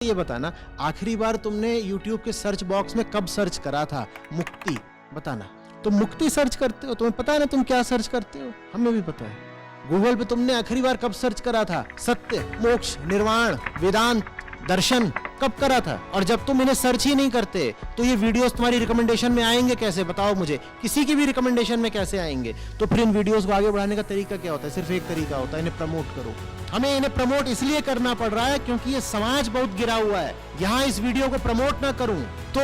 ये बताना, आखिरी बार तुमने YouTube के सर्च बॉक्स में कब सर्च करा था मुक्ति? बताना। तुम मुक्ति सर्च करते हो, तुम्हें पता है ना तुम क्या सर्च करते हो? हमें भी पता है। गूगल पे तुमने आखिरी बार कब सर्च करा था? सत्य, मोक्ष, निर्वाण, वेदांत, दर्शन कब करा था? और जब तुम इन्हें सर्च ही नहीं करते तो ये वीडियोस तुम्हारी रिकमेंडेशन में आएंगे कैसे? बताओ मुझे, किसी की भी रिकमेंडेशन में कैसे आएंगे? तो फिर इन वीडियोस को आगे बढ़ाने का तरीका क्या होता है? सिर्फ एक तरीका होता है, इन्हें प्रमोट करो। हमें इन्हें प्रमोट इसलिए करना पड़ रहा है क्योंकि ये समाज बहुत गिरा हुआ है। यहाँ इस वीडियो को प्रमोट ना करूं तो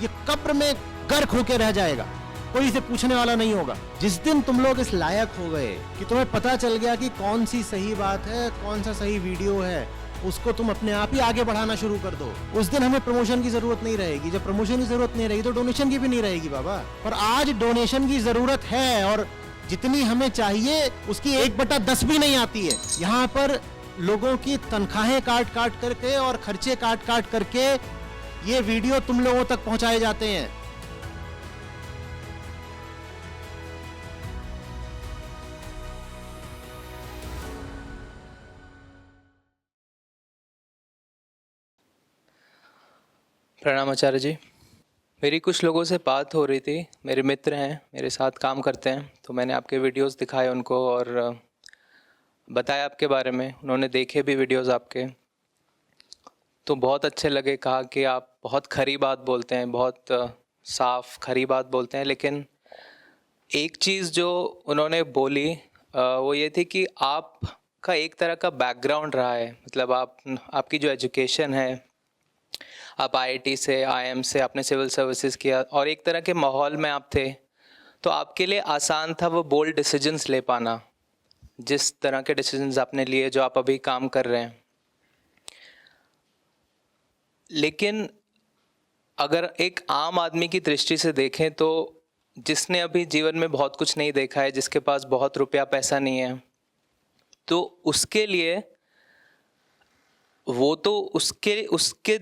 ये कब्र में गर्क होके रह जाएगा, कोई इसे पूछने वाला नहीं होगा। जिस दिन तुम लोग इस लायक हो गए कि तुम्हें पता चल गया कि कौन सी सही बात है, कौन सा सही वीडियो है, उसको तुम अपने आप ही आगे बढ़ाना शुरू कर दो। उस दिन हमें प्रमोशन की जरूरत नहीं रहेगी। जब प्रमोशन की जरूरत नहीं रहेगी तो डोनेशन की भी नहीं रहेगी बाबा। पर आज डोनेशन की जरूरत है और जितनी हमें चाहिए उसकी 1/10 भी नहीं आती है। यहाँ पर लोगों की तनख्वाहें काट काट करके और खर्चे काट काट करके ये वीडियो तुम लोगों तक पहुंचाए जाते हैं। प्रणाम आचार्य जी। मेरी कुछ लोगों से बात हो रही थी, मेरे मित्र हैं, मेरे साथ काम करते हैं, तो मैंने आपके वीडियोस दिखाए उनको और बताया आपके बारे में। उन्होंने देखे भी वीडियोस आपके, तो बहुत अच्छे लगे। कहा कि आप बहुत खरी बात बोलते हैं, बहुत साफ खरी बात बोलते हैं। लेकिन एक चीज़ जो उन्होंने बोली वो ये थी कि आपका एक तरह का बैकग्राउंड रहा है, मतलब आपकी जो एजुकेशन है, आप आईआईटी से, आईएम से, आपने सिविल सर्विसेज किया और एक तरह के माहौल में आप थे, तो आपके लिए आसान था वो बोल्ड डिसीजंस ले पाना, जिस तरह के डिसीजंस आपने लिए जो आप अभी काम कर रहे हैं। लेकिन अगर एक आम आदमी की दृष्टि से देखें तो जिसने अभी जीवन में बहुत कुछ नहीं देखा है, जिसके पास बहुत रुपया पैसा नहीं है, तो उसके लिए वो तो उसके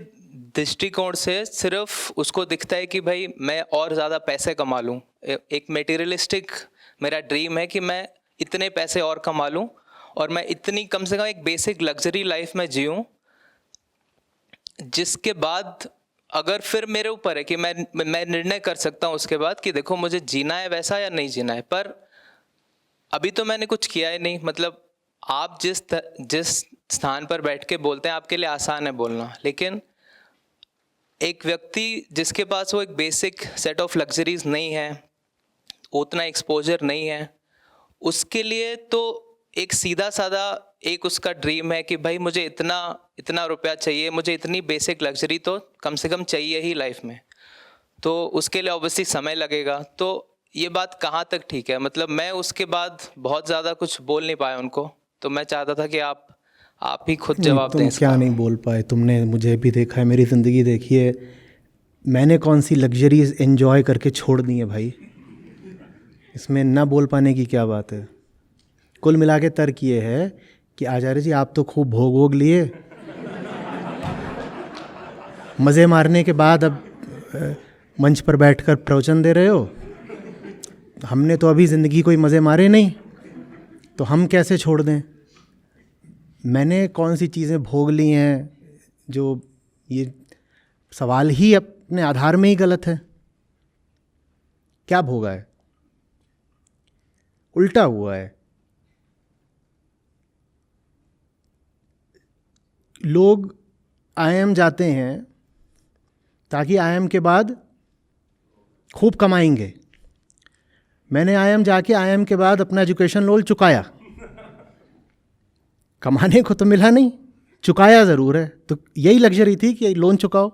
दृष्टिकोण से सिर्फ उसको दिखता है कि भाई मैं और ज़्यादा पैसे कमा लूँ। एक मटेरियलिस्टिक मेरा ड्रीम है कि मैं इतने पैसे और कमा लूँ और मैं इतनी कम से कम एक बेसिक लग्जरी लाइफ में जीऊँ, जिसके बाद अगर फिर मेरे ऊपर है कि मैं निर्णय कर सकता हूँ उसके बाद कि देखो मुझे जीना है वैसा या नहीं जीना है। पर अभी तो मैंने कुछ किया ही नहीं। मतलब आप जिस स्थान पर बैठ के बोलते हैं आपके लिए आसान है बोलना, लेकिन एक व्यक्ति जिसके पास वो एक बेसिक सेट ऑफ लग्जरीज नहीं है, उतना एक्सपोजर नहीं है, उसके लिए तो एक सीधा सादा एक उसका ड्रीम है कि भाई मुझे इतना रुपया चाहिए, मुझे इतनी बेसिक लग्जरी तो कम से कम चाहिए ही लाइफ में। तो उसके लिए ऑब्वियसली समय लगेगा। तो ये बात कहाँ तक ठीक है? मतलब मैं उसके बाद बहुत ज़्यादा कुछ बोल नहीं पाया उनको, तो मैं चाहता था कि आप ही खुद जवाब दें तुम इसका। क्या नहीं बोल पाए? तुमने मुझे भी देखा है, मेरी ज़िंदगी देखी है। मैंने कौन सी लग्जरीज एंजॉय करके छोड़ दी है भाई? इसमें ना बोल पाने की क्या बात है? कुल मिला के तर्क ये है कि आचार्य जी आप तो खूब भोग भोग लिए, मज़े मारने के बाद अब मंच पर बैठकर प्रवचन दे रहे हो। हमने तो अभी ज़िंदगी कोई मज़े मारे नहीं, तो हम कैसे छोड़ दें? मैंने कौन सी चीज़ें भोग ली हैं? जो ये सवाल ही अपने आधार में ही गलत है। क्या भोगा है? उल्टा हुआ है। लोग आईएम जाते हैं ताकि आईएम के बाद खूब कमाएंगे। मैंने आईएम जाके आईएम के बाद अपना एजुकेशन लोन चुकाया। कमाने को तो मिला नहीं, चुकाया ज़रूर है। तो यही लग्जरी थी कि लोन चुकाओ।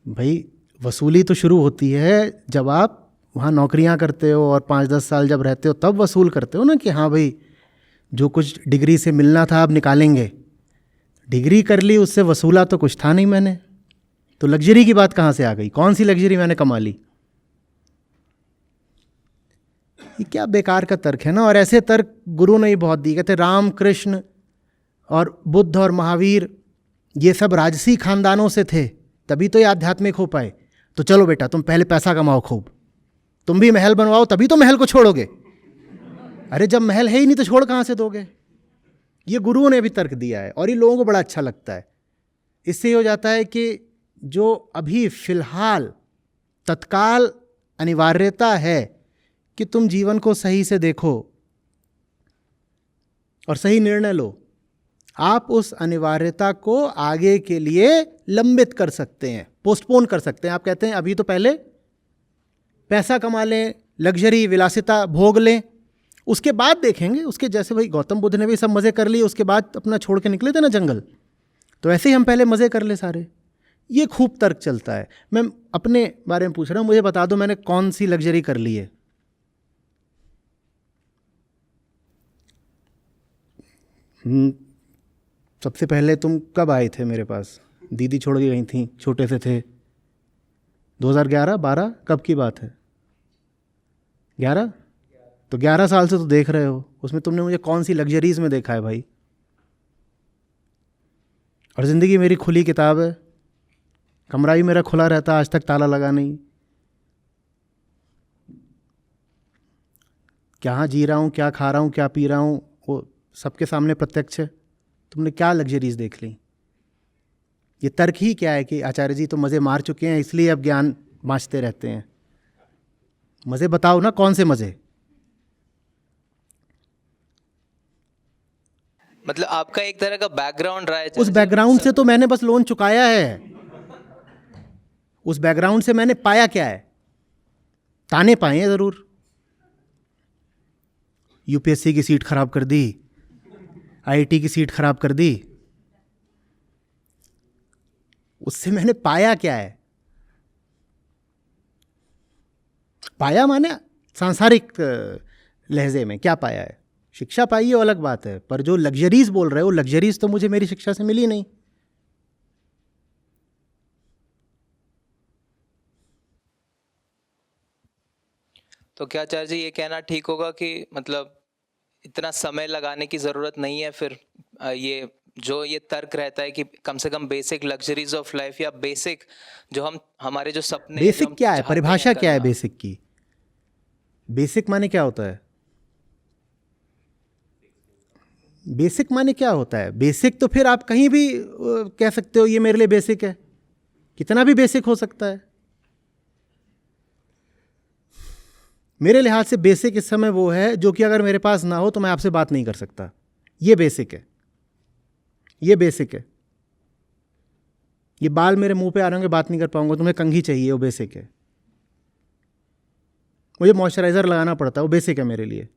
भाई वसूली तो शुरू होती है जब आप वहाँ नौकरियाँ करते हो और 5-10 साल जब रहते हो तब वसूल करते हो ना कि हाँ भाई जो कुछ डिग्री से मिलना था अब निकालेंगे। डिग्री कर ली, उससे वसूला तो कुछ था नहीं मैंने। तो लग्जरी की बात कहाँ से आ गई? कौन सी लग्जरी मैंने कमा ली? ये क्या बेकार का तर्क है ना। और ऐसे तर्क गुरु ने ही बहुत दिए। कहते राम कृष्ण और बुद्ध और महावीर ये सब राजसी खानदानों से थे, तभी तो ये आध्यात्मिक हो पाए। तो चलो बेटा तुम पहले पैसा कमाओ खूब, तुम भी महल बनवाओ, तभी तो महल को छोड़ोगे। अरे जब महल है ही नहीं तो छोड़ कहाँ से दोगे? ये गुरुओं ने भी तर्क दिया है और ये लोगों को बड़ा अच्छा लगता है। इससे ये हो जाता है कि जो अभी फिलहाल तत्काल अनिवार्यता है कि तुम जीवन को सही से देखो और सही निर्णय लो, आप उस अनिवार्यता को आगे के लिए लंबित कर सकते हैं, पोस्टपोन कर सकते हैं। आप कहते हैं अभी तो पहले पैसा कमा लें, लग्जरी विलासिता भोग लें, उसके बाद देखेंगे। उसके जैसे भाई गौतम बुद्ध ने भी सब मज़े कर लिए, उसके बाद अपना छोड़ के निकले थे ना जंगल, तो ऐसे ही हम पहले मज़े कर ले सारे। ये खूब तर्क चलता है। मैं अपने बारे में पूछ रहा हूँ, मुझे बता दो मैंने कौन सी लग्जरी कर ली है। सबसे पहले तुम कब आए थे मेरे पास? दीदी छोड़ के गई थी, छोटे से थे, 2011 12 कब की बात है? 11? तो 11 साल से तो देख रहे हो, उसमें तुमने मुझे कौन सी लग्जरीज में देखा है भाई? और ज़िंदगी मेरी खुली किताब है, कमरा भी मेरा खुला रहता, आज तक ताला लगा नहीं। क्या जी रहा हूँ, क्या खा रहा हूँ, क्या पी रहा हूँ, वो सबके सामने प्रत्यक्ष है। तुमने क्या लग्जरीज देख ली? ये तर्क ही क्या है कि आचार्य जी तो मज़े मार चुके हैं इसलिए अब ज्ञान बाँचते रहते हैं। मज़े बताओ ना, कौन से मज़े? मतलब आपका एक तरह का बैकग्राउंड रहा है। उस बैकग्राउंड से तो मैंने बस लोन चुकाया है। उस बैकग्राउंड से मैंने पाया क्या है? ताने पाए हैं ज़रूर। यूपीएससी की सीट खराब कर दी, आईआईटी की सीट खराब कर दी, उससे मैंने पाया क्या है? पाया माने सांसारिक लहजे में क्या पाया है? शिक्षा पाई है, अलग बात है, पर जो लग्जरीज बोल रहे हो, लग्जरीज तो मुझे मेरी शिक्षा से मिली नहीं। तो क्या आचार्य जी ये कहना ठीक होगा कि मतलब इतना समय लगाने की ज़रूरत नहीं है फिर ये जो ये तर्क रहता है कि कम से कम बेसिक लग्जरीज ऑफ लाइफ या बेसिक जो हम हमारे जो सपने हैं, जो बेसिक हम क्या है? चाहते परिभाषा हैं क्या है करना। बेसिक की? बेसिक माने क्या होता है? बेसिक माने क्या होता है? बेसिक तो फिर आप कहीं भी कह सकते हो ये मेरे लिए बेसिक है, कितना भी बेसिक हो सकता है। मेरे लिहाज से बेसिक इस समय वो है जो कि अगर मेरे पास ना हो तो मैं आपसे बात नहीं कर सकता। ये बेसिक है, ये बेसिक है। ये बाल मेरे मुंह पे आ रहे होंगे, बात नहीं कर पाऊंगा, तुम्हें कंघी चाहिए, वो बेसिक है। मुझे मॉइस्चराइज़र लगाना पड़ता है, वो बेसिक है मेरे लिए।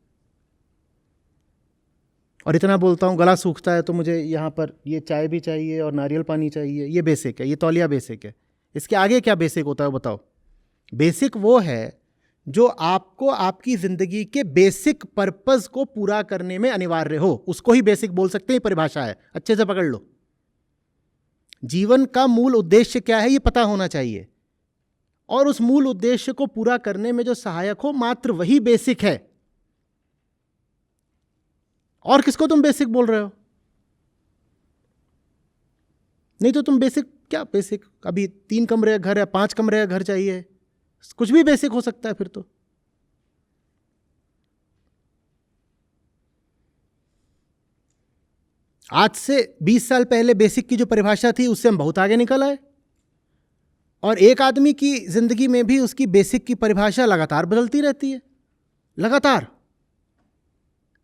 और इतना बोलता हूँ, गला सूखता है तो मुझे यहाँ पर ये चाय भी चाहिए और नारियल पानी चाहिए, ये बेसिक है। ये तौलिया बेसिक है। इसके आगे क्या बेसिक होता है बताओ? बेसिक वो है जो आपको आपकी ज़िंदगी के बेसिक पर्पस को पूरा करने में अनिवार्य हो, उसको ही बेसिक बोल सकते हैं। परिभाषा है, अच्छे से पकड़ लो। जीवन का मूल उद्देश्य क्या है ये पता होना चाहिए, और उस मूल उद्देश्य को पूरा करने में जो सहायक हो, मात्र वही बेसिक है। और किसको तुम बेसिक बोल रहे हो? नहीं तो तुम बेसिक क्या? बेसिक अभी 3 कमरे का घर है, 5 कमरे का घर चाहिए, कुछ भी बेसिक हो सकता है फिर तो। आज से 20 साल पहले बेसिक की जो परिभाषा थी उससे हम बहुत आगे निकल आए, और एक आदमी की जिंदगी में भी उसकी बेसिक की परिभाषा लगातार बदलती रहती है, लगातार।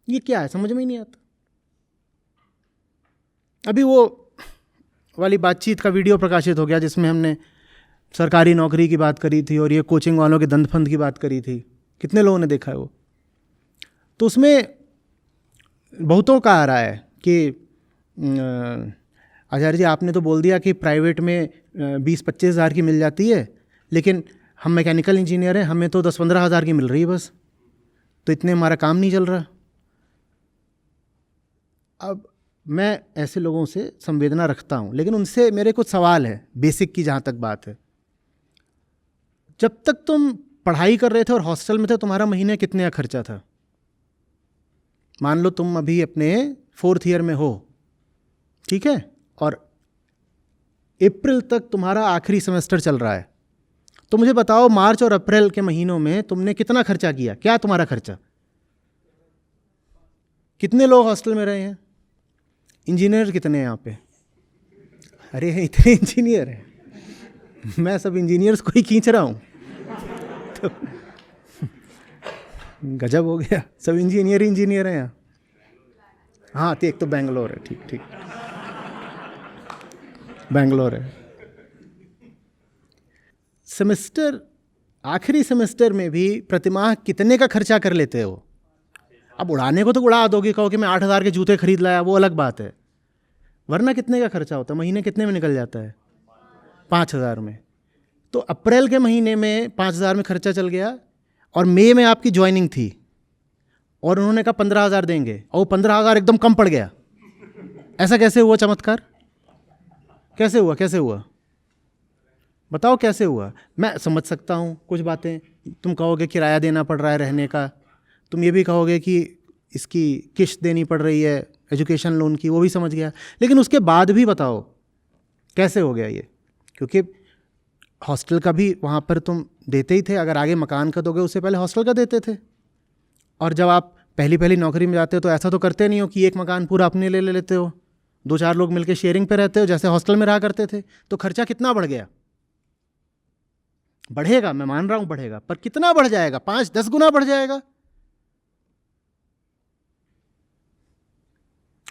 ये क्या है समझ में ही नहीं आता। अभी वो वाली बातचीत का वीडियो प्रकाशित हो गया जिसमें हमने सरकारी नौकरी की बात करी थी और ये कोचिंग वालों के दंड-फंद की बात करी थी। कितने लोगों ने देखा है वो? तो उसमें बहुतों का आ रहा है कि आचार्य जी आपने तो बोल दिया कि प्राइवेट में 20-25 हज़ार की मिल जाती है, लेकिन हम मैकेनिकल इंजीनियर हैं, हमें तो 10-15 हज़ार की मिल रही है बस, तो इतने हमारा काम नहीं चल रहा। अब मैं ऐसे लोगों से संवेदना रखता हूँ, लेकिन उनसे मेरे कुछ सवाल है बेसिक की। जहाँ तक बात है, जब तक तुम पढ़ाई कर रहे थे और हॉस्टल में थे, तुम्हारा महीने कितने का खर्चा था? मान लो तुम अभी अपने 4th ईयर में हो, ठीक है, और अप्रैल तक तुम्हारा आखिरी सेमेस्टर चल रहा है, तो मुझे बताओ मार्च और अप्रैल के महीनों में तुमने कितना खर्चा किया? क्या तुम्हारा खर्चा? कितने लोग हॉस्टल में रहे हैं? इंजीनियर कितने हैं यहाँ पे? अरे इतने इंजीनियर हैं, मैं सब इंजीनियर्स को ही खींच रहा हूँ तो गजब हो गया, सब इंजीनियर हैं यहाँ। हाँ तो एक तो बेंगलोर है, ठीक ठीक, बेंगलोर है। सेमेस्टर, आखिरी सेमेस्टर में भी प्रतिमाह कितने का खर्चा कर लेते हो? अब उड़ाने को तो उड़ा दोगे, कहो कि मैं 8,000 के जूते खरीद लाया, वो अलग बात है, वरना कितने का खर्चा होता है? महीने कितने में निकल जाता है? 5,000 में। तो अप्रैल के महीने में 5,000 में खर्चा चल गया, और मई में आपकी ज्वाइनिंग थी और उन्होंने कहा 15,000 देंगे, और वो 15,000 एकदम कम पड़ गया। ऐसा कैसे हुआ चमत्कार? कैसे हुआ बताओ कैसे हुआ? मैं समझ सकता हूँ कुछ बातें, तुम कहोगे किराया देना पड़ रहा है रहने का, तुम ये भी कहोगे कि इसकी किश्त देनी पड़ रही है एजुकेशन लोन की, वो भी समझ गया। लेकिन उसके बाद भी बताओ कैसे हो गया ये? क्योंकि हॉस्टल का भी वहाँ पर तुम देते ही थे, अगर आगे मकान का दोगे उससे पहले हॉस्टल का देते थे। और जब आप पहली नौकरी में जाते हो तो ऐसा तो करते नहीं हो कि एक मकान पूरा अपने ले लेते हो, 2-4 लोग मिलकर शेयरिंग पे रहते हो जैसे हॉस्टल में रहा करते थे। तो खर्चा कितना बढ़ गया? बढ़ेगा, मैं मान रहा हूँ बढ़ेगा, पर कितना बढ़ जाएगा? 5-10 गुना बढ़ जाएगा।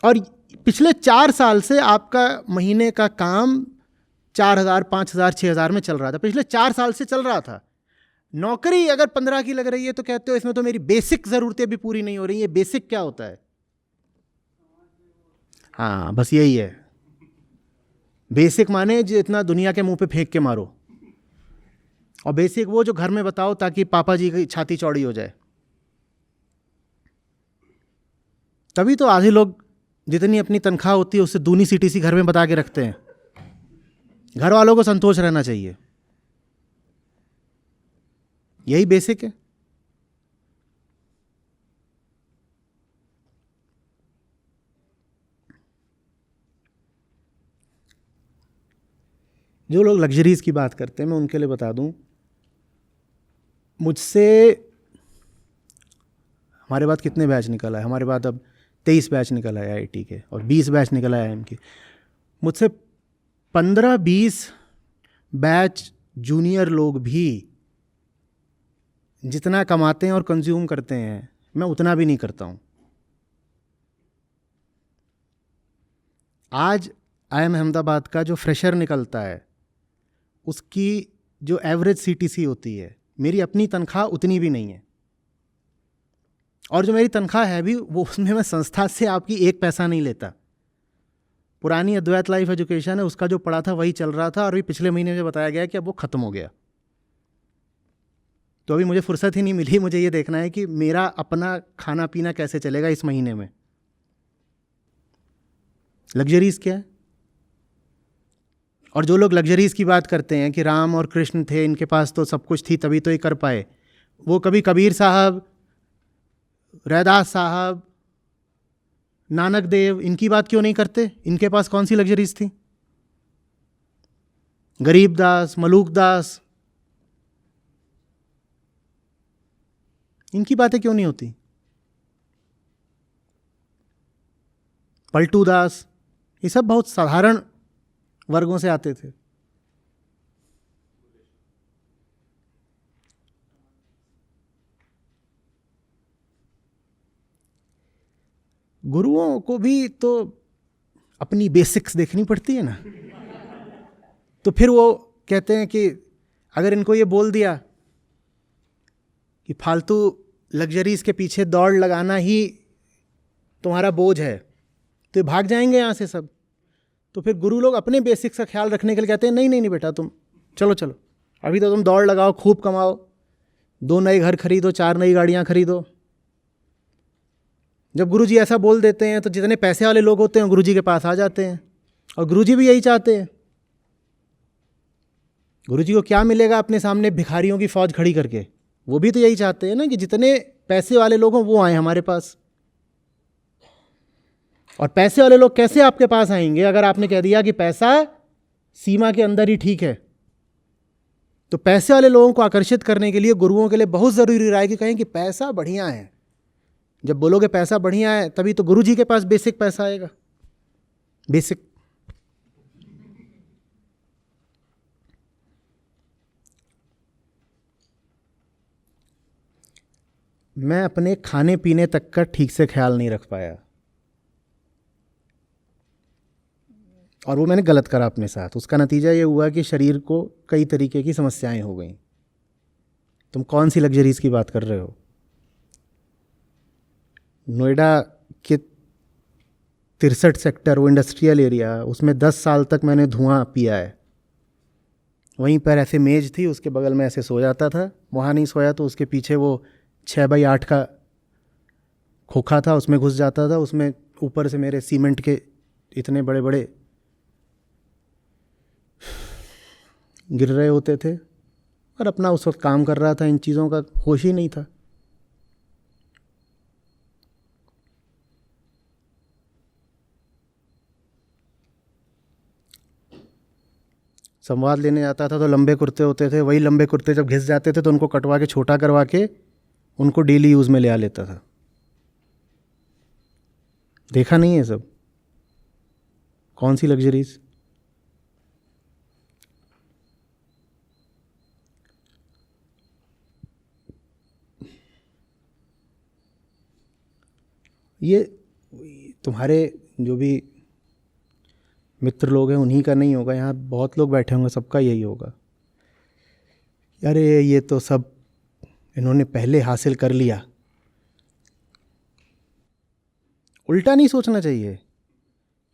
और पिछले 4 साल से आपका महीने का काम 4,000, 5,000, 6,000 में चल रहा था, पिछले 4 साल से चल रहा था। नौकरी अगर 15 की लग रही है तो कहते हो इसमें तो मेरी बेसिक ज़रूरतें भी पूरी नहीं हो रही। ये बेसिक क्या होता है? हाँ बस यही है, बेसिक माने जितना दुनिया के मुंह पे फेंक के मारो, और बेसिक वो जो घर में बताओ ताकि पापा जी की छाती चौड़ी हो जाए। तभी तो आधे लोग जितनी अपनी तनख्वाह होती है उससे दूनी सीटीसी घर में बता के रखते हैं। घर वालों को संतोष रहना चाहिए, यही बेसिक है। जो लोग लग्जरीज की बात करते हैं, मैं उनके लिए बता दूं, मुझसे हमारे बाद कितने बैच निकल आए? हमारे बाद अब 23 बैच निकल आए आईआईटी के, और 20 बैच निकल आए आईएम के। मुझसे 15-20 बैच जूनियर लोग भी जितना कमाते हैं और कंज्यूम करते हैं, मैं उतना भी नहीं करता हूँ। आज आईएम अहमदाबाद का जो फ्रेशर निकलता है उसकी जो एवरेज सीटीसी होती है, मेरी अपनी तनख्वाह उतनी भी नहीं है। और जो मेरी तनख्वाह है भी वो, उसमें मैं संस्था से आपकी 1 पैसा नहीं लेता। पुरानी अद्वैत लाइफ एजुकेशन है, उसका जो पढ़ा था वही चल रहा था, और अभी पिछले महीने मुझे बताया गया कि अब वो ख़त्म हो गया। तो अभी मुझे फुर्सत ही नहीं मिली, मुझे ये देखना है कि मेरा अपना खाना पीना कैसे चलेगा इस महीने में। लग्जरीज क्या है? और जो लोग लग्जरीज की बात करते हैं कि राम और कृष्ण थे, इनके पास तो सब कुछ थी तभी तो ये कर पाए, वो कभी कबीर साहब, रैदास साहब, नानक देव, इनकी बात क्यों नहीं करते? इनके पास कौन सी लग्जरीज थी? गरीबदास, मलूकदास, इनकी बातें क्यों नहीं होती? पलटू दास, ये सब बहुत साधारण वर्गों से आते थे। गुरुओं को भी तो अपनी बेसिक्स देखनी पड़ती है ना। तो फिर वो कहते हैं कि अगर इनको ये बोल दिया कि फालतू लग्जरीज के पीछे दौड़ लगाना ही तुम्हारा बोझ है, तो ये भाग जाएंगे यहाँ से सब। तो फिर गुरु लोग अपने बेसिक्स का ख्याल रखने के लिए कहते हैं नहीं नहीं नहीं बेटा, तुम चलो चलो, अभी तो तुम दौड़ लगाओ, खूब कमाओ, 2 नए घर खरीदो, 4 नई गाड़ियाँ खरीदो। जब गुरुजी ऐसा बोल देते हैं तो जितने पैसे वाले लोग होते हैं गुरुजी के पास आ जाते हैं, और गुरुजी भी यही चाहते हैं। गुरुजी को क्या मिलेगा अपने सामने भिखारियों की फौज खड़ी करके? वो भी तो यही चाहते हैं ना कि जितने पैसे वाले लोग हों वो आए हमारे पास। और पैसे वाले लोग कैसे आपके पास आएंगे? अगर आपने कह दिया कि पैसा सीमा के अंदर ही ठीक है। तो पैसे वाले लोगों को आकर्षित करने के लिए गुरुओं के लिए बहुत ज़रूरी रहा है कि कहें कि पैसा बढ़िया है। जब बोलोगे पैसा बढ़िया है तभी तो गुरुजी के पास बेसिक पैसा आएगा। बेसिक। मैं अपने खाने पीने तक का ठीक से ख्याल नहीं रख पाया, और वो मैंने गलत करा अपने साथ। उसका नतीजा ये हुआ कि शरीर को कई तरीके की समस्याएं हो गई। तुम कौन सी लग्जरीज की बात कर रहे हो? नोएडा के 63 सेक्टर, वो इंडस्ट्रियल एरिया, उसमें 10 साल तक मैंने धुआं पिया है। वहीं पर ऐसे मेज थी, उसके बगल में ऐसे सो जाता था। वहाँ नहीं सोया तो उसके पीछे वो 6x8 का खोखा था, उसमें घुस जाता था। उसमें ऊपर से मेरे सीमेंट के इतने बड़े बड़े गिर रहे होते थे, और अपना उस वक्त काम कर रहा था। इन चीज़ों का होश ही नहीं था। संवाद लेने जाता था तो लंबे कुर्ते होते थे, वही लंबे कुर्ते जब घिस जाते थे तो उनको कटवा के छोटा करवा के उनको डेली यूज़ में ले आ लेता था। देखा नहीं है सब? कौन सी लग्जरीज? ये तुम्हारे जो भी मित्र लोग हैं उन्हीं का नहीं होगा, यहाँ बहुत लोग बैठे होंगे, सबका यही होगा। अरे ये तो सब इन्होंने पहले हासिल कर लिया। उल्टा नहीं सोचना चाहिए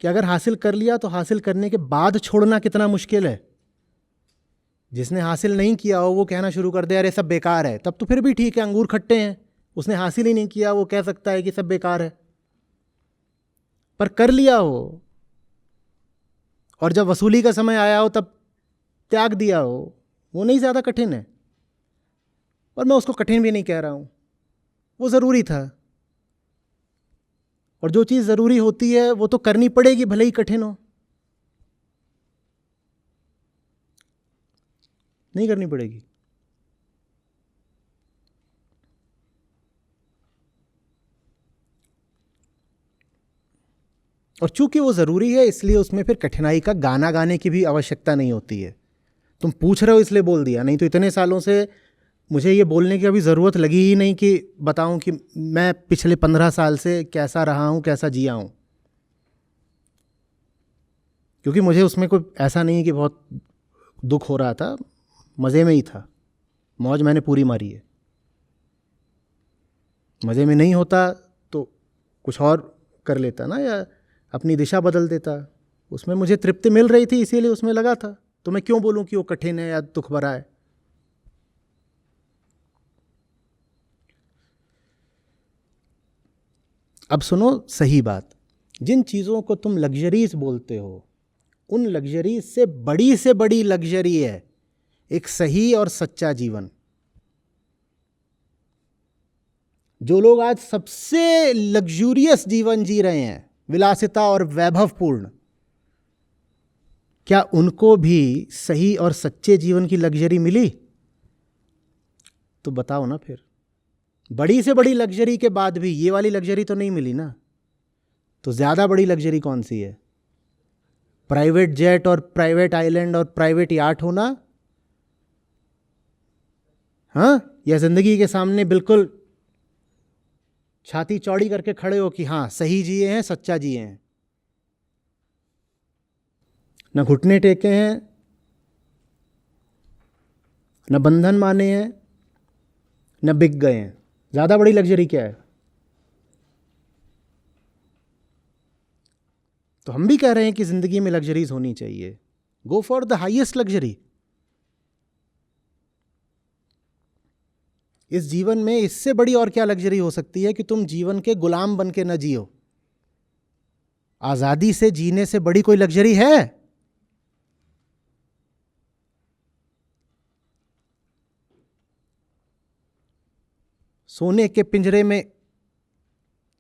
कि अगर हासिल कर लिया तो हासिल करने के बाद छोड़ना कितना मुश्किल है। जिसने हासिल नहीं किया हो वो कहना शुरू कर दे अरे सब बेकार है, तब तो फिर भी ठीक है, अंगूर खट्टे हैं। उसने हासिल ही नहीं किया, वो कह सकता है कि सब बेकार है। पर कर लिया हो और जब वसूली का समय आया हो तब त्याग दिया हो, वो नहीं ज़्यादा कठिन है। और मैं उसको कठिन भी नहीं कह रहा हूँ, वो ज़रूरी था। और जो चीज़ ज़रूरी होती है वो तो करनी पड़ेगी, भले ही कठिन हो। नहीं करनी पड़ेगी। और चूंकि वो ज़रूरी है इसलिए उसमें फिर कठिनाई का गाना गाने की भी आवश्यकता नहीं होती है। तुम पूछ रहे हो इसलिए बोल दिया, नहीं तो इतने सालों से मुझे ये बोलने की अभी ज़रूरत लगी ही नहीं कि बताऊं कि मैं पिछले 15 साल से कैसा रहा हूं, कैसा जिया हूं। क्योंकि मुझे उसमें कोई ऐसा नहीं कि बहुत दुख हो रहा था, मज़े में ही था। मौज मैंने पूरी मारी है। मज़े में नहीं होता तो कुछ और कर लेता ना, या अपनी दिशा बदल देता। उसमें मुझे तृप्ति मिल रही थी इसीलिए उसमें लगा था। तो मैं क्यों बोलूं कि वो कठिन है या दुख भरा है। अब सुनो सही बात, जिन चीज़ों को तुम लग्जरीज बोलते हो उन लग्जरीज से बड़ी लग्जरी है एक सही और सच्चा जीवन। जो लोग आज सबसे लग्जूरियस जीवन जी रहे हैं, विलासिता और वैभवपूर्ण, क्या उनको भी सही और सच्चे जीवन की लग्जरी मिली? तो बताओ ना फिर। बड़ी से बड़ी लग्जरी के बाद भी ये वाली लग्जरी तो नहीं मिली ना। तो ज़्यादा बड़ी लग्जरी कौन सी है? प्राइवेट जेट और प्राइवेट आइलैंड और प्राइवेट याट होना? हाँ, या जिंदगी के सामने बिल्कुल छाती चौड़ी करके खड़े हो कि हाँ सही जिए हैं, सच्चा जिए हैं, न घुटने टेके हैं, न बंधन माने हैं, न बिक गए हैं। ज़्यादा बड़ी लग्जरी क्या है? तो हम भी कह रहे हैं कि ज़िंदगी में लग्जरीज होनी चाहिए। Go for the highest luxury. इस जीवन में इससे बड़ी और क्या लग्जरी हो सकती है कि तुम जीवन के गुलाम बन के न जियो। आज़ादी से जीने से बड़ी कोई लग्जरी है? सोने के पिंजरे में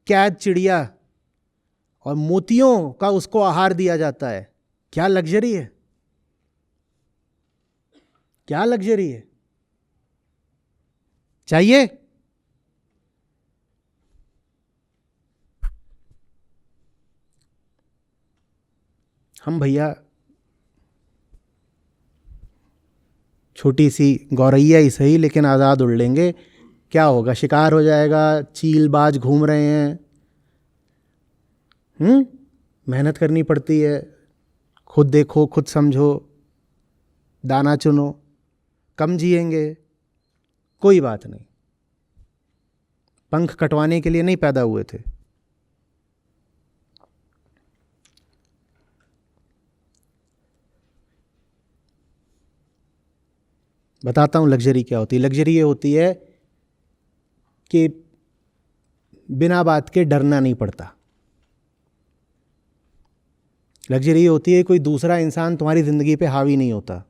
कैद चिड़िया और मोतियों का उसको आहार दिया जाता है, क्या लग्जरी है? क्या लग्जरी है? चाहिए? हम भैया छोटी सी गौरैया ही सही लेकिन आज़ाद उड़ लेंगे, क्या होगा, शिकार हो जाएगा, चीलबाज घूम रहे हैं। मेहनत करनी पड़ती है, खुद देखो खुद समझो, दाना चुनो, कम जिएंगे, कोई बात नहीं, पंख कटवाने के लिए नहीं पैदा हुए थे। बताता हूँ लग्जरी क्या होती है। लग्जरी ये होती है कि बिना बात के डरना नहीं पड़ता। लग्जरी ये होती है कोई दूसरा इंसान तुम्हारी ज़िंदगी पे हावी नहीं होता।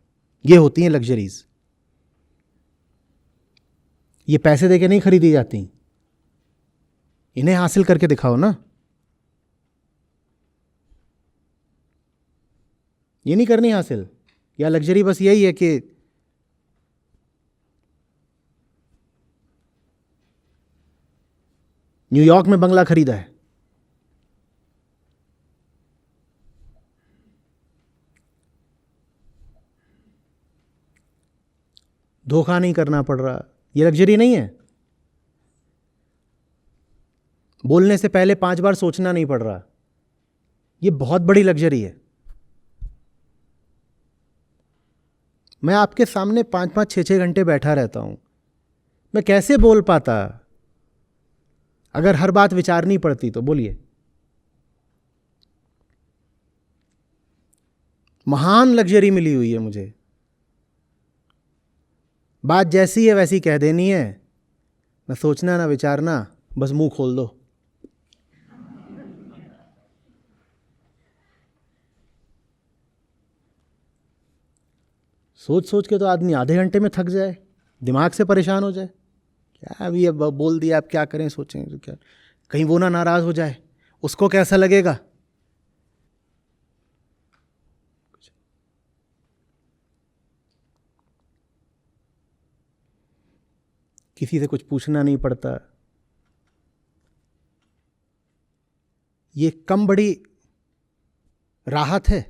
ये होती हैं लग्जरीज। ये पैसे देके नहीं खरीदी जाती, इन्हें हासिल करके दिखाओ ना। ये नहीं करनी हासिल। या लग्जरी बस यही है कि न्यूयॉर्क में बंगला खरीदा है, धोखा नहीं करना पड़ रहा, ये लग्जरी नहीं है। बोलने से पहले 5 बार सोचना नहीं पड़ रहा, ये बहुत बड़ी लग्जरी है। मैं आपके सामने 5-5, 6-6 घंटे बैठा रहता हूं, मैं कैसे बोल पाता अगर हर बात विचारनी पड़ती तो? बोलिए। महान लग्जरी मिली हुई है मुझे। बात जैसी है वैसी कह देनी है, ना सोचना ना विचारना, बस मुंह खोल दो। सोच सोच के तो आदमी आधे घंटे में थक जाए, दिमाग से परेशान हो जाए। क्या अभी अब बोल दिया, अब क्या करें, सोचें तो क्या, कहीं वो ना नाराज हो जाए, उसको कैसा लगेगा। किसी से कुछ पूछना नहीं पड़ता। ये कम बड़ी राहत है,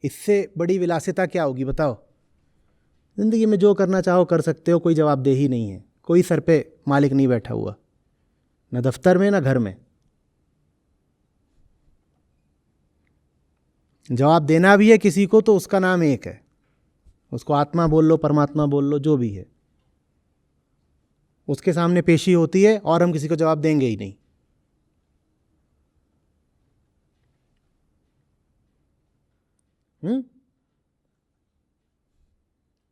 इससे बड़ी विलासिता क्या होगी बताओ। जिंदगी में जो करना चाहो कर सकते हो, कोई जवाबदेही नहीं है, कोई सर पे मालिक नहीं बैठा हुआ, ना दफ्तर में ना घर में। जवाब देना भी है किसी को तो उसका नाम एक है, उसको आत्मा बोल लो, परमात्मा बोल लो, जो भी है, उसके सामने पेशी होती है और हम किसी को जवाब देंगे ही नहीं।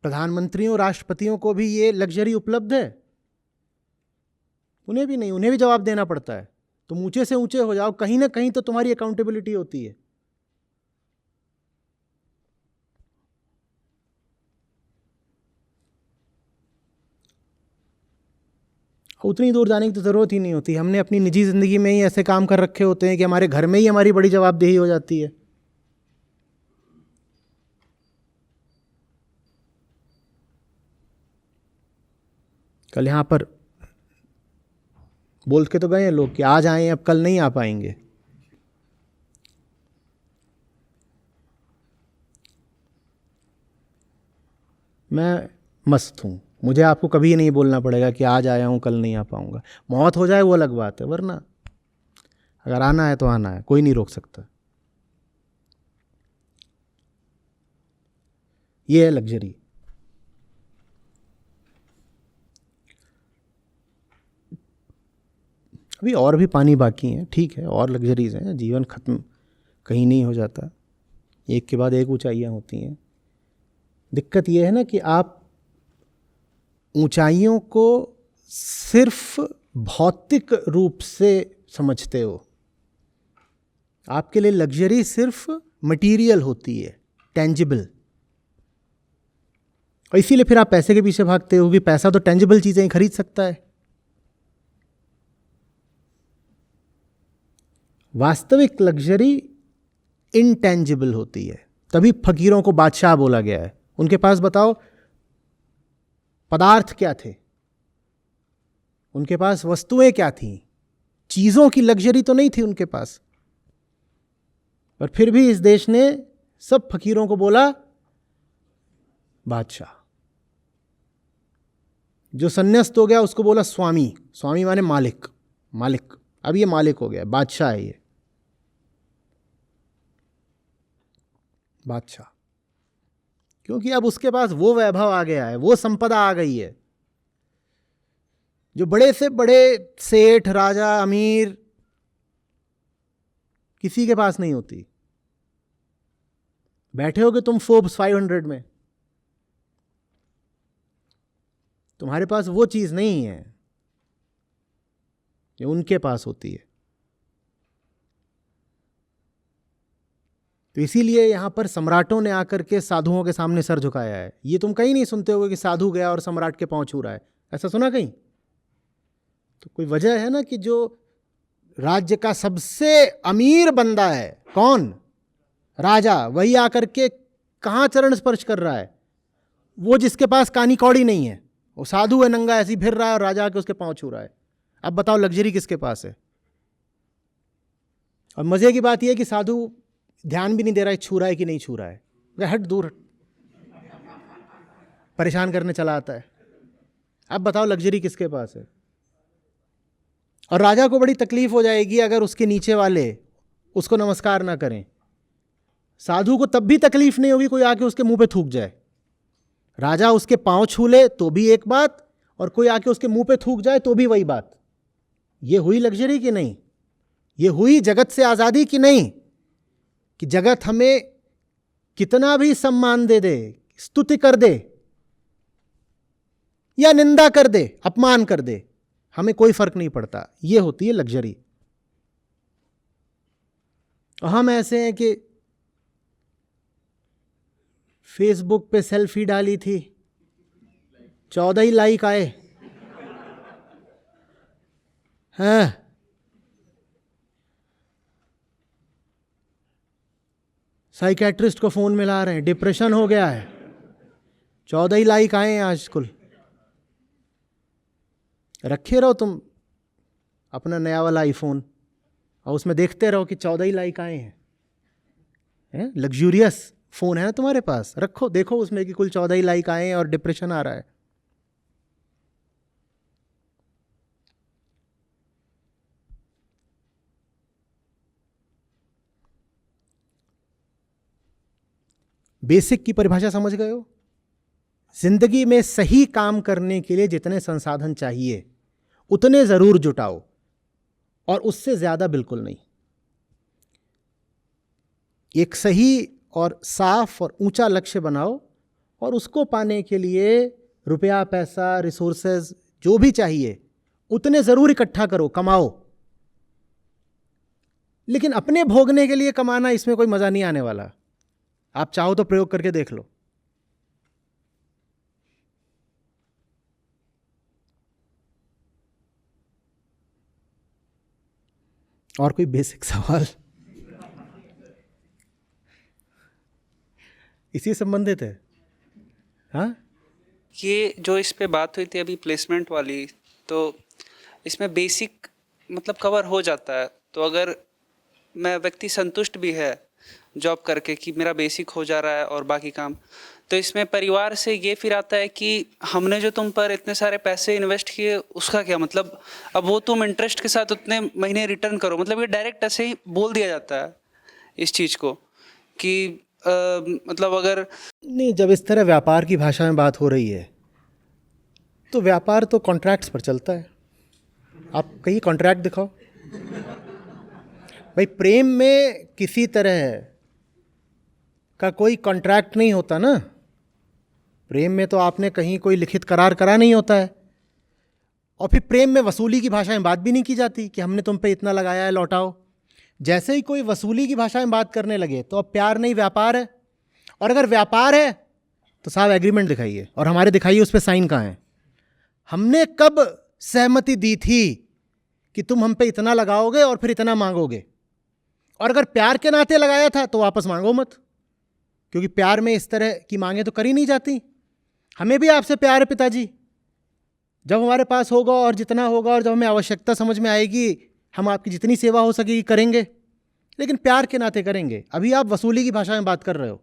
प्रधानमंत्रियों, राष्ट्रपतियों को भी ये लग्जरी उपलब्ध है? उन्हें भी नहीं, उन्हें भी जवाब देना पड़ता है। तुम ऊंचे से ऊंचे हो जाओ, कहीं ना कहीं तो तुम्हारी अकाउंटेबिलिटी होती है। उतनी दूर जाने की तो ज़रूरत ही नहीं होती। हमने अपनी निजी ज़िंदगी में ही ऐसे काम कर रखे होते हैं कि हमारे घर में ही हमारी बड़ी जवाबदेही हो जाती है। कल यहाँ पर बोल के तो गए हैं लोग कि आज आए अब कल नहीं आ पाएंगे। मैं मस्त हूँ, मुझे आपको कभी नहीं बोलना पड़ेगा कि आज आया हूँ कल नहीं आ पाऊँगा। मौत हो जाए वो अलग बात है, वरना अगर आना है तो आना है, कोई नहीं रोक सकता। ये है लग्जरी। अभी और भी पानी बाकी है, ठीक है, और लग्जरीज हैं। जीवन खत्म कहीं नहीं हो जाता, एक के बाद एक ऊंचाइयाँ होती हैं। दिक्कत यह है ना कि आप ऊंचाइयों को सिर्फ भौतिक रूप से समझते हो। आपके लिए लग्जरी सिर्फ मटेरियल होती है, टेंजिबल। और इसीलिए फिर आप पैसे के पीछे भागते हो कि पैसा तो टेंजिबल चीजें ही खरीद सकता है। वास्तविक लग्जरी इनटेंजिबल होती है, तभी फकीरों को बादशाह बोला गया है। उनके पास बताओ पदार्थ क्या थे, उनके पास वस्तुएं क्या थीं, चीजों की लग्जरी तो नहीं थी उनके पास। पर फिर भी इस देश ने सब फकीरों को बोला बादशाह। जो संन्यास्त हो गया उसको बोला स्वामी। स्वामी माने मालिक, मालिक। अब ये मालिक हो गया, बादशाह है ये, बादशाह। क्योंकि अब उसके पास वो वैभव आ गया है, वो संपदा आ गई है जो बड़े से बड़े सेठ, राजा, अमीर किसी के पास नहीं होती। बैठे होगे तुम फोर्ब्स 500 में, तुम्हारे पास वो चीज नहीं है जो उनके पास होती है। तो इसीलिए यहां पर सम्राटों ने आकर के साधुओं के सामने सर झुकाया है। ये तुम कहीं नहीं सुनते होगे कि साधु गया और सम्राट के पांव छू रहा है, ऐसा सुना कहीं? तो कोई वजह है ना कि जो राज्य का सबसे अमीर बंदा है, कौन? राजा, वही आकर के कहां चरण स्पर्श कर रहा है? वो जिसके पास कानी कौड़ी नहीं है, वो साधु है, नंगा ऐसी फिर रहा है और राजा आके उसके पांव छू रहा है। अब बताओ लग्जरी किसके पास है? और मजे की बात यह है कि साधु ध्यान भी नहीं दे रहा है छू रहा है कि नहीं छू रहा है, हट दूर हट, परेशान करने चला आता है। अब बताओ लग्जरी किसके पास है? और राजा को बड़ी तकलीफ हो जाएगी अगर उसके नीचे वाले उसको नमस्कार ना करें। साधु को तब भी तकलीफ नहीं होगी कोई आके उसके मुंह पे थूक जाए। राजा उसके पांव छू ले तो भी एक बात, और कोई आके उसके मुंह पे थूक जाए तो भी वही बात। ये हुई लग्जरी कि नहीं? ये हुई जगत से आजादी कि नहीं? कि जगत हमें कितना भी सम्मान दे दे, स्तुति कर दे या निंदा कर दे, अपमान कर दे, हमें कोई फर्क नहीं पड़ता। ये होती है लग्जरी। और हम ऐसे हैं कि फेसबुक पे सेल्फी डाली थी, 14 ही लाइक आए हैं। साइकेट्रिस्ट को फोन मिला रहे हैं, डिप्रेशन हो गया है, 14 ही लाइक आए हैं आज कुल। रखे रहो तुम अपना नया वाला आईफोन और उसमें देखते रहो कि 14 ही लाइक आए हैं। लग्जूरियस फोन है ना तुम्हारे पास, रखो, देखो उसमें कि कुल 14 ही लाइक आए हैं और डिप्रेशन आ रहा है। बेसिक की परिभाषा समझ गए हो? जिंदगी में सही काम करने के लिए जितने संसाधन चाहिए उतने जरूर जुटाओ, और उससे ज्यादा बिल्कुल नहीं। एक सही और साफ और ऊंचा लक्ष्य बनाओ, और उसको पाने के लिए रुपया, पैसा, रिसोर्सेज जो भी चाहिए उतने जरूर इकट्ठा करो, कमाओ। लेकिन अपने भोगने के लिए कमाना, इसमें कोई मजा नहीं आने वाला। आप चाहो तो प्रयोग करके देख लो। और कोई बेसिक सवाल इसी संबंधित है? हाँ, ये जो इस पे बात हुई थी अभी प्लेसमेंट वाली, तो इसमें बेसिक मतलब कवर हो जाता है। तो अगर मैं व्यक्ति संतुष्ट भी है जॉब करके कि मेरा बेसिक हो जा रहा है और बाकी काम, तो इसमें परिवार से ये फिर आता है कि हमने जो तुम पर इतने सारे पैसे इन्वेस्ट किए उसका क्या मतलब, अब वो तुम इंटरेस्ट के साथ उतने महीने रिटर्न करो। मतलब ये डायरेक्ट ऐसे ही बोल दिया जाता है इस चीज़ को कि मतलब अगर नहीं, जब इस तरह व्यापार की भाषा में बात हो रही है तो व्यापार तो कॉन्ट्रैक्ट्स पर चलता है। आप कहीं कॉन्ट्रैक्ट दिखाओ भाई। प्रेम में किसी तरह का कोई कॉन्ट्रैक्ट नहीं होता ना। प्रेम में तो आपने कहीं कोई लिखित करार करा नहीं होता है। और फिर प्रेम में वसूली की भाषा में बात भी नहीं की जाती कि हमने तुम पे इतना लगाया है, लौटाओ। जैसे ही कोई वसूली की भाषा में बात करने लगे तो अब प्यार नहीं, व्यापार है। और अगर व्यापार है तो साहब एग्रीमेंट दिखाइए, और हमारे दिखाइए उस पर साइन कहाँ है। हमने कब सहमति दी थी कि तुम हम पे इतना लगाओगे और फिर इतना मांगोगे? और अगर प्यार के नाते लगाया था तो वापस मांगो मत, क्योंकि प्यार में इस तरह की मांगे तो करी नहीं जाती। हमें भी आपसे प्यार है पिताजी, जब हमारे पास होगा और जितना होगा और जब हमें आवश्यकता समझ में आएगी हम आपकी जितनी सेवा हो सकेगी करेंगे। लेकिन प्यार के नाते करेंगे। अभी आप वसूली की भाषा में बात कर रहे हो,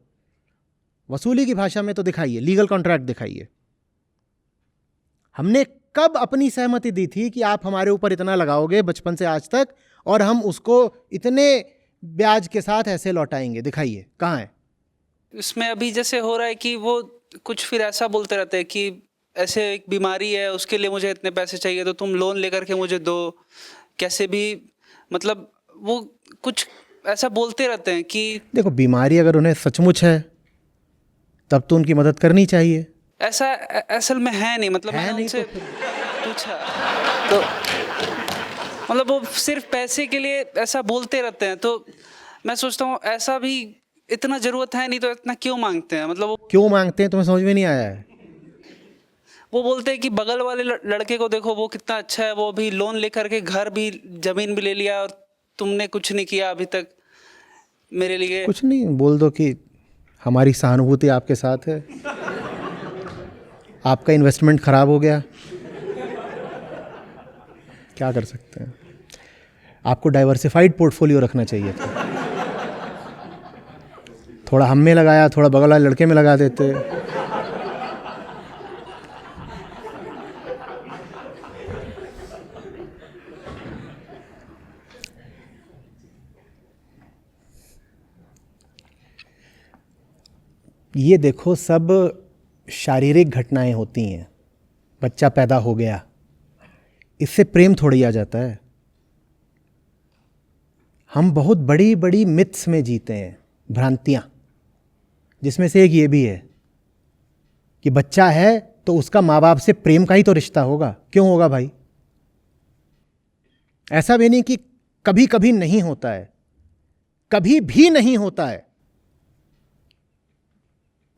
वसूली की भाषा में तो दिखाइए, लीगल कॉन्ट्रैक्ट दिखाइए। हमने कब अपनी सहमति दी थी कि आप हमारे ऊपर इतना लगाओगे बचपन से आज तक और हम उसको इतने ब्याज के साथ ऐसे लौटाएंगे? दिखाइए, कहाँ है? इसमें अभी जैसे हो रहा है कि वो कुछ फिर ऐसा बोलते रहते हैं कि ऐसे एक बीमारी है, उसके लिए मुझे इतने पैसे चाहिए तो तुम लोन लेकर के मुझे दो, कैसे भी, मतलब वो कुछ ऐसा बोलते रहते हैं कि देखो, बीमारी अगर उन्हें सचमुच है तब तो उनकी मदद करनी चाहिए। ऐसा असल में है नहीं, मतलब है मैंने नहीं उनसे तो पूछा तो मतलब वो सिर्फ पैसे के लिए ऐसा बोलते रहते हैं। तो मैं सोचता हूँ ऐसा भी इतना जरूरत है नहीं तो इतना क्यों मांगते हैं? मतलब वो क्यों मांगते हैं तुम्हें समझ में नहीं आया है? वो बोलते हैं कि बगल वाले लड़के को देखो, वो कितना अच्छा है, वो भी लोन लेकर के घर भी, जमीन भी ले लिया और तुमने कुछ नहीं किया अभी तक मेरे लिए। कुछ नहीं, बोल दो कि हमारी सहानुभूति आपके साथ है, आपका इन्वेस्टमेंट खराब हो गया, क्या कर सकते हैं? आपको डाइवर्सिफाइड पोर्टफोलियो रखना चाहिए था। थोड़ा हम में लगाया, थोड़ा बगल वाले लड़के में लगा देते। ये देखो, सब शारीरिक घटनाएं होती हैं। बच्चा पैदा हो गया, इससे प्रेम थोड़ी आ जाता है। हम बहुत बड़ी बड़ी मिथ्स में जीते हैं, भ्रांतियां, जिसमें से एक ये भी है कि बच्चा है तो उसका माँ बाप से प्रेम का ही तो रिश्ता होगा। क्यों होगा भाई? ऐसा भी नहीं कि कभी कभी नहीं होता है, कभी भी नहीं होता है।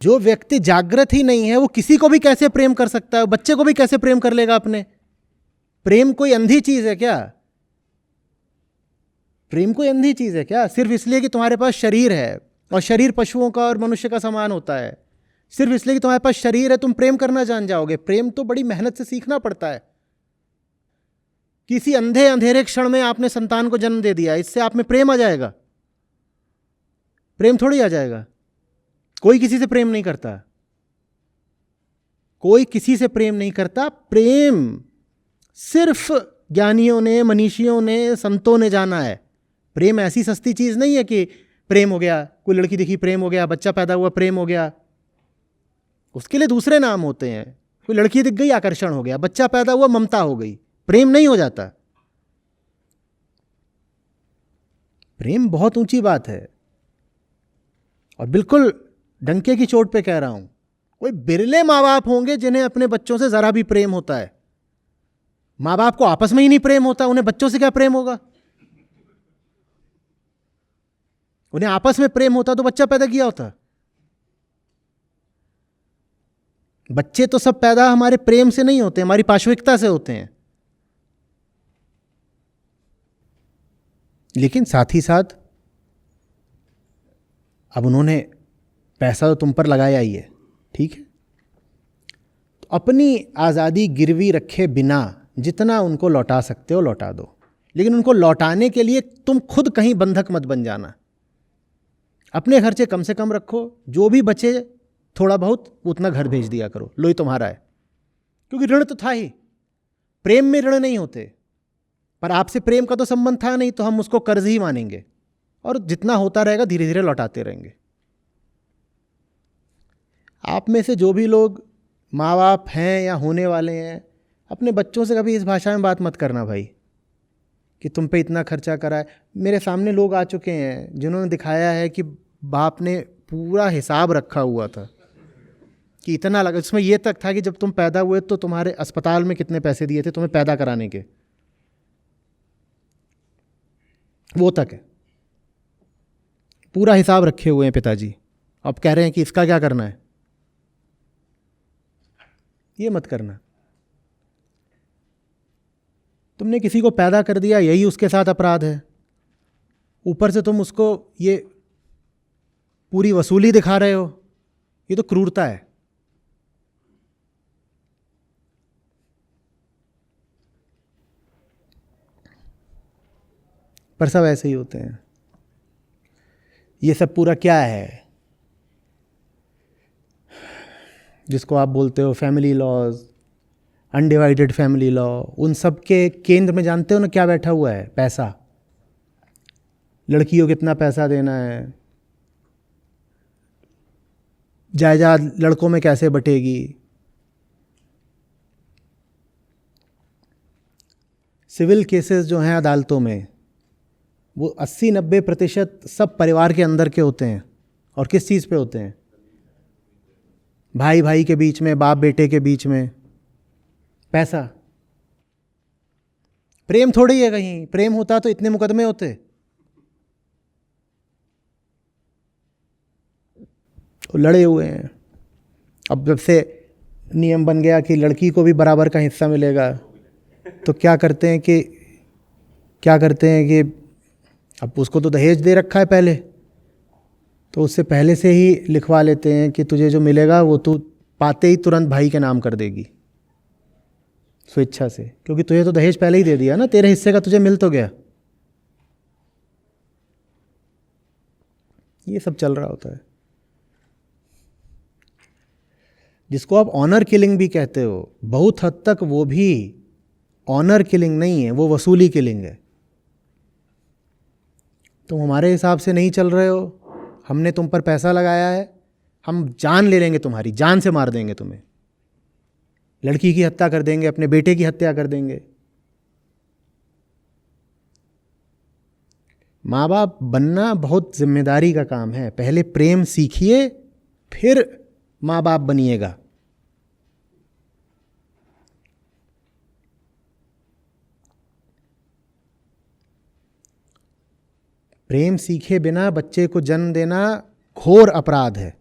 जो व्यक्ति जागृत ही नहीं है वो किसी को भी कैसे प्रेम कर सकता है? बच्चे को भी कैसे प्रेम कर लेगा अपने? प्रेम कोई अंधी चीज है क्या? प्रेम कोई अंधी चीज है क्या? सिर्फ इसलिए कि तुम्हारे पास शरीर है, और शरीर पशुओं का और मनुष्य का समान होता है, सिर्फ इसलिए कि तुम्हारे पास शरीर है तुम प्रेम करना जान जाओगे? प्रेम तो बड़ी मेहनत से सीखना पड़ता है। किसी अंधे अंधेरे क्षण में आपने संतान को जन्म दे दिया, इससे आप में प्रेम आ जाएगा? प्रेम थोड़ी आ जाएगा। कोई किसी से प्रेम नहीं करता, कोई किसी से प्रेम नहीं करता। प्रेम सिर्फ ज्ञानियों ने, मनीषियों ने, संतों ने जाना है। प्रेम ऐसी सस्ती चीज नहीं है कि प्रेम हो गया, कोई लड़की दिखी प्रेम हो गया, बच्चा पैदा हुआ प्रेम हो गया। उसके लिए दूसरे नाम होते हैं। कोई लड़की दिख गई आकर्षण हो गया, बच्चा पैदा हुआ ममता हो गई, प्रेम नहीं हो जाता। प्रेम बहुत ऊंची बात है। और बिल्कुल डंके की चोट पे कह रहा हूं, कोई बिरले माँ बाप होंगे जिन्हें अपने बच्चों से जरा भी प्रेम होता है। माँ बाप को आपस में ही नहीं प्रेम होता, उन्हें बच्चों से क्या प्रेम होगा? उन्हें आपस में प्रेम होता तो बच्चा पैदा किया होता। बच्चे तो सब पैदा हमारे प्रेम से नहीं होते, हमारी पाशविकता से होते हैं। लेकिन साथ ही साथ अब उन्होंने पैसा तो तुम पर लगाया ही है, ठीक है, तो अपनी आज़ादी गिरवी रखे बिना जितना उनको लौटा सकते हो लौटा दो। लेकिन उनको लौटाने के लिए तुम खुद कहीं बंधक मत बन जाना। अपने खर्चे कम से कम रखो, जो भी बचे थोड़ा बहुत उतना घर भेज दिया करो, लो ही तुम्हारा है। क्योंकि ऋण तो था ही, प्रेम में ऋण नहीं होते। पर आपसे प्रेम का तो संबंध था नहीं, तो हम उसको कर्ज ही मानेंगे और जितना होता रहेगा धीरे धीरे लौटाते रहेंगे। आप में से जो भी लोग माँ बाप हैं या होने वाले हैं, अपने बच्चों से कभी इस भाषा में बात मत करना भाई कि तुम पे इतना खर्चा करा है। मेरे सामने लोग आ चुके हैं जिन्होंने दिखाया है कि बाप ने पूरा हिसाब रखा हुआ था कि इतना लगा। इसमें यह तक था कि जब तुम पैदा हुए तो तुम्हारे अस्पताल में कितने पैसे दिए थे तुम्हें पैदा कराने के, वो तक है। पूरा हिसाब रखे हुए हैं पिताजी। अब कह रहे हैं कि इसका क्या करना है। ये मत करना। तुमने किसी को पैदा कर दिया, यही उसके साथ अपराध है। ऊपर से तुम उसको ये पूरी वसूली दिखा रहे हो, ये तो क्रूरता है। पर सब ऐसे ही होते हैं। ये सब पूरा क्या है जिसको आप बोलते हो family laws, undivided family law, उन सब के केंद्र में जानते हो ना क्या बैठा हुआ है? पैसा। लड़कियों को कितना पैसा देना है, जायदाद लड़कों में कैसे बटेगी, सिविल केसेस जो हैं अदालतों में वो 80-90% सब परिवार के अंदर के होते हैं। और किस चीज़ पे होते हैं? भाई भाई के बीच में, बाप बेटे के बीच में। पैसा। प्रेम थोड़ी है कहीं, प्रेम होता तो इतने मुकदमे होते। तो लड़े हुए हैं। अब जब से नियम बन गया कि लड़की को भी बराबर का हिस्सा मिलेगा, तो क्या करते हैं कि अब उसको तो दहेज दे रखा है पहले, तो उससे पहले से ही लिखवा लेते हैं कि तुझे जो मिलेगा वो तू पाते ही तुरंत भाई के नाम कर देगी स्वेच्छा से, क्योंकि तुझे तो दहेज पहले ही दे दिया ना, तेरे हिस्से का तुझे मिल तो गया। ये सब चल रहा होता है, जिसको आप ऑनर किलिंग भी कहते हो। बहुत हद तक वो भी ऑनर किलिंग नहीं है, वो वसूली किलिंग है। तुम हमारे हिसाब से नहीं चल रहे हो, हमने तुम पर पैसा लगाया है, हम जान ले लेंगे, तुम्हारी जान से मार देंगे तुम्हें, लड़की की हत्या कर देंगे, अपने बेटे की हत्या कर देंगे। माँ बाप बनना बहुत जिम्मेदारी का काम है। पहले प्रेम सीखिए, फिर माँ बाप बनिएगा। प्रेम सीखे बिना बच्चे को जन्म देना घोर अपराध है।